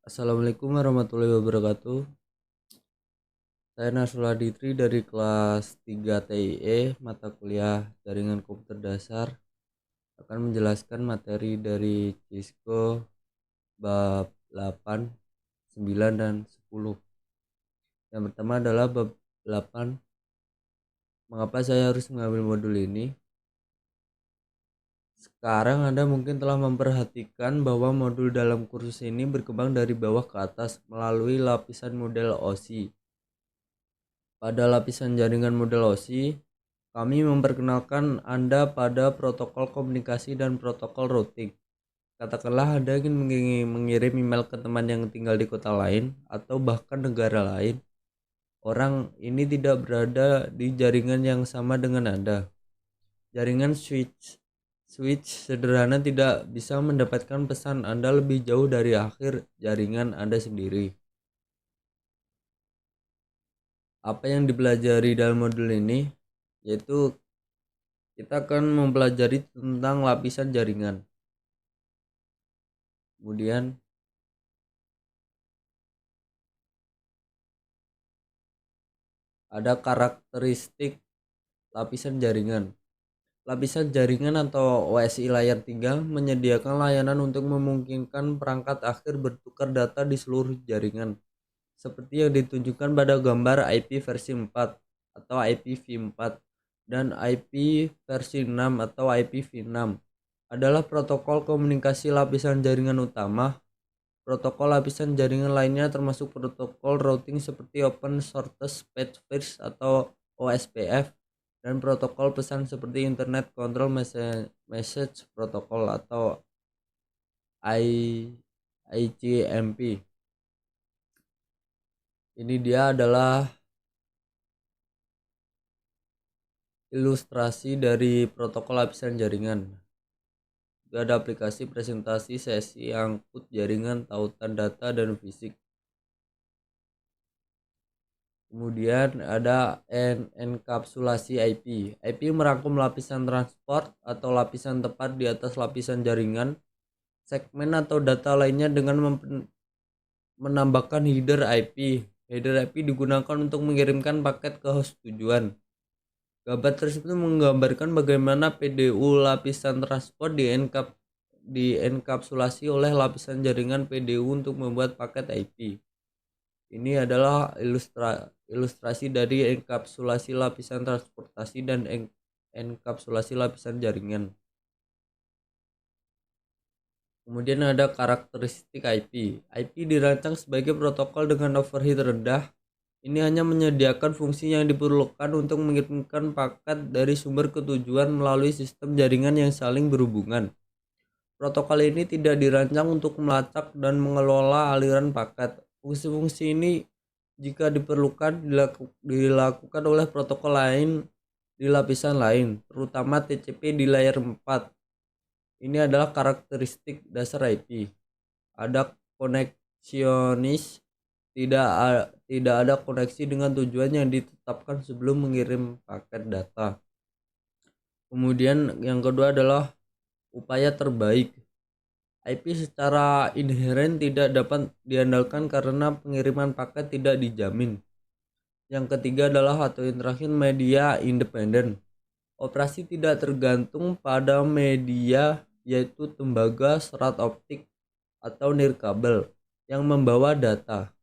Assalamualaikum warahmatullahi wabarakatuh. Saya Nasrul Aditri dari kelas 3 TIE mata kuliah Jaringan Komputer Dasar akan menjelaskan materi dari Cisco bab 8, 9, dan 10. Yang pertama adalah bab 8. Mengapa saya harus mengambil modul ini? Sekarang Anda mungkin telah memperhatikan bahwa modul dalam kursus ini berkembang dari bawah ke atas melalui lapisan model OSI. Pada lapisan jaringan model OSI, kami memperkenalkan Anda pada protokol komunikasi dan protokol routing. Katakanlah Anda ingin mengirim email ke teman yang tinggal di kota lain atau bahkan negara lain. Orang ini tidak berada di jaringan yang sama dengan Anda. Jaringan switch sederhana tidak bisa mendapatkan pesan Anda lebih jauh dari akhir jaringan Anda sendiri. Apa yang dipelajari dalam modul ini yaitu kita akan mempelajari tentang lapisan jaringan. Kemudian ada karakteristik lapisan jaringan. Lapisan jaringan atau OSI layar 3 menyediakan layanan untuk memungkinkan perangkat akhir bertukar data di seluruh jaringan. Seperti yang ditunjukkan pada gambar IP versi 4 atau IPv4 dan IP versi 6 atau IPv6 adalah protokol komunikasi lapisan jaringan utama. Protokol lapisan jaringan lainnya termasuk protokol routing seperti Open Shortest Path First atau OSPF dan protokol pesan seperti Internet Control Message Protocol atau ICMP. Ini dia adalah ilustrasi dari protokol lapisan jaringan. Juga ada aplikasi presentasi sesi angkut jaringan tautan data dan fisik. Kemudian ada enkapsulasi IP. IP merangkum lapisan transport atau lapisan tepat di atas lapisan jaringan, segmen atau data lainnya dengan menambahkan header IP. Header IP digunakan untuk mengirimkan paket ke host tujuan. Gambar tersebut menggambarkan bagaimana PDU lapisan transport dienkapsulasi oleh lapisan jaringan PDU untuk membuat paket IP. Ini adalah ilustrasi dari enkapsulasi lapisan transportasi dan enkapsulasi lapisan jaringan. Kemudian ada karakteristik IP. IP dirancang sebagai protokol dengan overhead rendah. Ini hanya menyediakan fungsi yang diperlukan untuk mengirimkan paket dari sumber ke tujuan melalui sistem jaringan yang saling berhubungan. Protokol ini tidak dirancang untuk melacak dan mengelola aliran paket. Fungsi-fungsi ini jika diperlukan dilakukan oleh protokol lain di lapisan lain, terutama TCP di layer 4. Ini adalah karakteristik dasar IP. Ada koneksionis, tidak ada koneksi dengan tujuan yang ditetapkan sebelum mengirim paket data. Kemudian yang kedua adalah upaya terbaik. IP secara inheren tidak dapat diandalkan karena pengiriman paket tidak dijamin. Yang ketiga adalah atau yang terakhir media independen. Operasi tidak tergantung pada media yaitu tembaga, serat optik, atau nirkabel yang membawa data.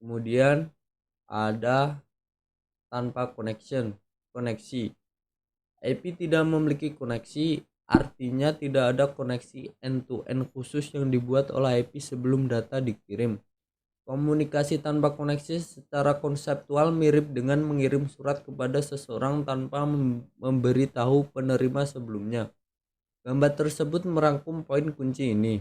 Kemudian ada tanpa koneksi. IP tidak memiliki koneksi, artinya tidak ada koneksi end-to-end khusus yang dibuat oleh IP sebelum data dikirim. Komunikasi tanpa koneksi secara konseptual mirip dengan mengirim surat kepada seseorang tanpa memberitahu penerima sebelumnya. Gambar tersebut merangkum poin kunci ini.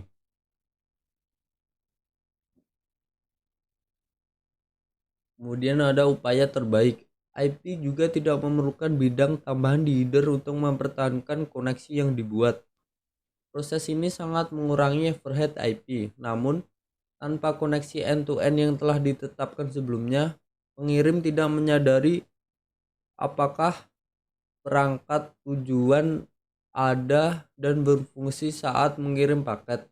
Kemudian ada upaya terbaik. IP juga tidak memerlukan bidang tambahan di header untuk mempertahankan koneksi yang dibuat. Proses ini sangat mengurangi overhead IP. Namun, tanpa koneksi end-to-end yang telah ditetapkan sebelumnya, pengirim tidak menyadari apakah perangkat tujuan ada dan berfungsi saat mengirim paket.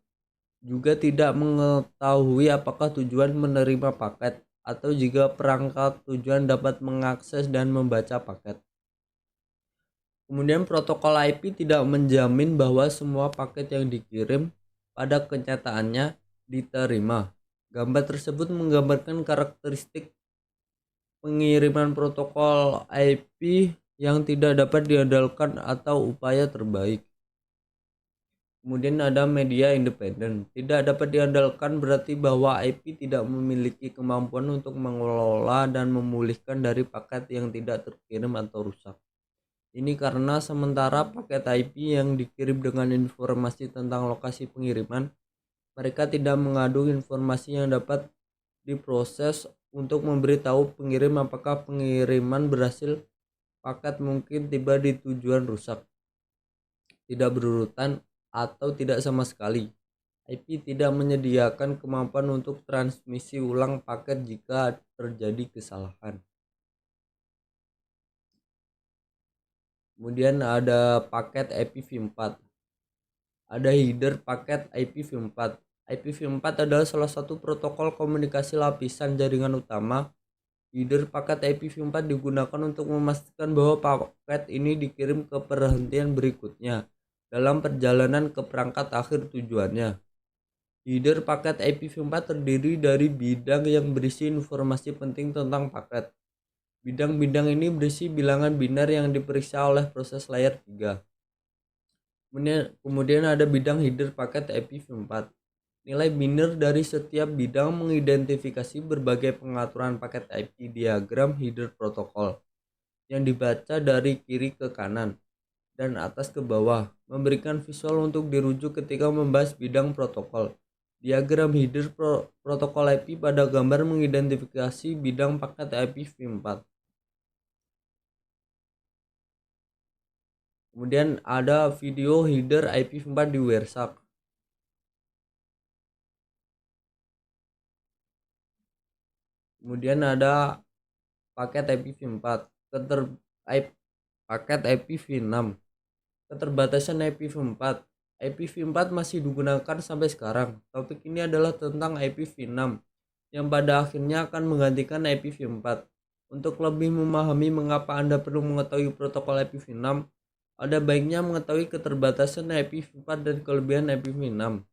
juga tidak mengetahui apakah tujuan menerima paket atau jika perangkat tujuan dapat mengakses dan membaca paket. Kemudian protokol IP tidak menjamin bahwa semua paket yang dikirim pada kenyataannya diterima. Gambar tersebut menggambarkan karakteristik pengiriman protokol IP yang tidak dapat diandalkan atau upaya terbaik. Kemudian ada media independen. Tidak dapat diandalkan berarti bahwa IP tidak memiliki kemampuan untuk mengelola dan memulihkan dari paket yang tidak terkirim atau rusak. Ini karena sementara paket IP yang dikirim dengan informasi tentang lokasi pengiriman, mereka tidak mengandung informasi yang dapat diproses untuk memberitahu pengirim apakah pengiriman berhasil. Paket mungkin tiba di tujuan rusak, tidak berurutan, atau tidak sama sekali. IP tidak menyediakan kemampuan untuk transmisi ulang paket jika terjadi kesalahan. Kemudian ada paket IPv4. Ada header paket IPv4. IPv4 adalah salah satu protokol komunikasi lapisan jaringan utama. Header paket IPv4 digunakan untuk memastikan bahwa paket ini dikirim ke perhentian berikutnya dalam perjalanan ke perangkat akhir tujuannya. Header paket IPv4 terdiri dari bidang yang berisi informasi penting tentang paket. Bidang-bidang ini berisi bilangan binar yang diperiksa oleh proses layer 3. Kemudian ada bidang header paket IPv4. Nilai binar dari setiap bidang mengidentifikasi berbagai pengaturan paket IP diagram header protokol yang dibaca dari kiri ke kanan dan atas ke bawah, memberikan visual untuk dirujuk ketika membahas bidang protokol. Diagram header protokol IP pada gambar mengidentifikasi bidang paket IPv4. Kemudian ada video header IPv4 di WireShark. Kemudian ada paket IPv4, paket IPv6, keterbatasan IPv4. IPv4 masih digunakan sampai sekarang. Topik ini adalah tentang IPv6 yang pada akhirnya akan menggantikan IPv4. Untuk lebih memahami mengapa Anda perlu mengetahui protokol IPv6, ada baiknya mengetahui keterbatasan IPv4 dan kelebihan IPv6.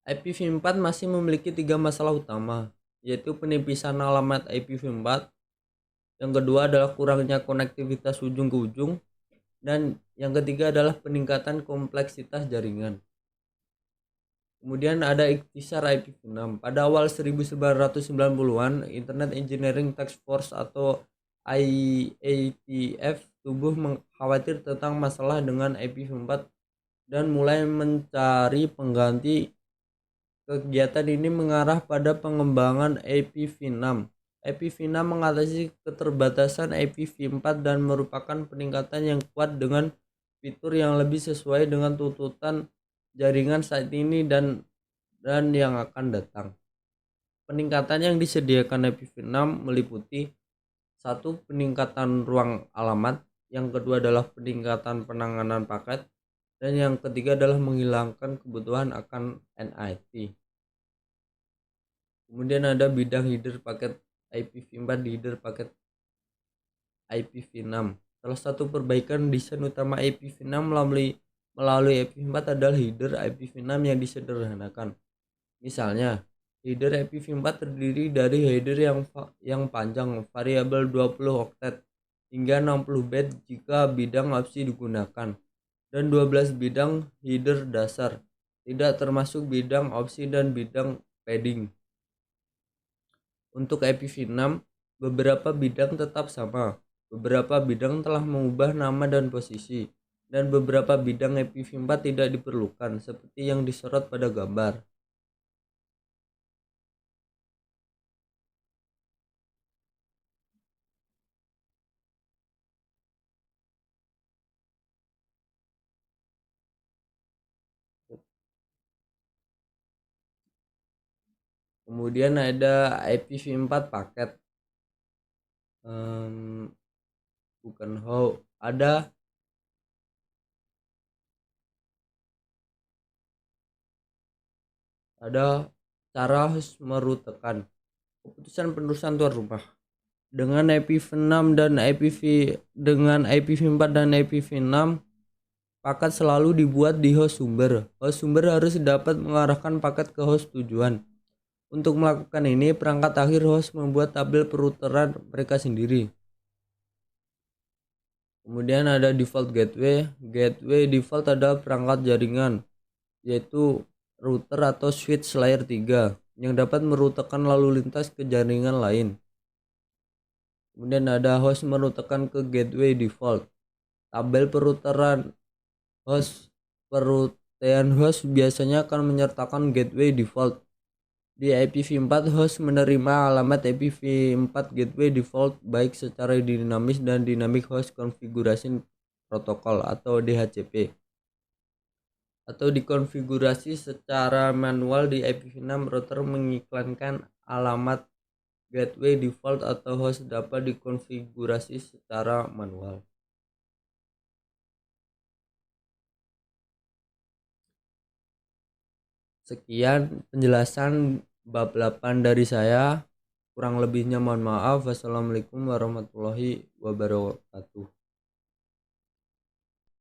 IPv4 masih memiliki 3 masalah utama, yaitu penipisan alamat IPv4, yang kedua adalah kurangnya konektivitas ujung ke ujung, dan yang ketiga adalah peningkatan kompleksitas jaringan. Kemudian ada ikhtisar IPv6. Pada awal 1990-an, Internet Engineering Task Force atau IATF tumbuh khawatir tentang masalah dengan IPv4 dan mulai mencari pengganti. Kegiatan ini mengarah pada pengembangan IPv6. IPv6 mengatasi keterbatasan IPv4 dan merupakan peningkatan yang kuat dengan fitur yang lebih sesuai dengan tuntutan jaringan saat ini dan yang akan datang. Peningkatan yang disediakan IPv6 meliputi: 1. Peningkatan ruang alamat, yang kedua adalah peningkatan penanganan paket, dan yang ketiga adalah menghilangkan kebutuhan akan NIT. Kemudian ada bidang header paket IPv4 di header paket IPv6. Salah satu perbaikan desain utama IPv6 melalui IPv4 adalah header IPv6 yang disederhanakan. Misalnya, header IPv4 terdiri dari header yang panjang variabel 20 oktet hingga 60 byte jika bidang opsi digunakan, dan 12 bidang header dasar, tidak termasuk bidang opsi dan bidang padding. Untuk IPv6, beberapa bidang tetap sama. Beberapa bidang telah mengubah nama dan posisi, dan beberapa bidang IPv4 tidak diperlukan, seperti yang disorot pada gambar. Kemudian ada IPv4 paket. Bukan how, ada ada cara host merutekan keputusan penerusan tuan rumah. Dengan IPv6 dan IPv4 dan IPv6, paket selalu dibuat di host sumber. Host sumber harus dapat mengarahkan paket ke host tujuan. Untuk melakukan ini, perangkat akhir host membuat tabel peruteran mereka sendiri. Kemudian ada default gateway. Gateway default adalah perangkat jaringan, yaitu router atau switch layer 3 yang dapat merutekan lalu lintas ke jaringan lain. Kemudian ada host merutekan ke gateway default. Tabel peruteran host biasanya akan menyertakan gateway default. Di IPv4, host menerima alamat IPv4 gateway default baik secara dinamis dan dynamic host configuration protocol atau DHCP, atau dikonfigurasi secara manual. Di IPv6, router mengiklankan alamat gateway default atau host dapat dikonfigurasi secara manual. Sekian penjelasan bab 8 dari saya. Kurang lebihnya mohon maaf. Wassalamualaikum warahmatullahi wabarakatuh.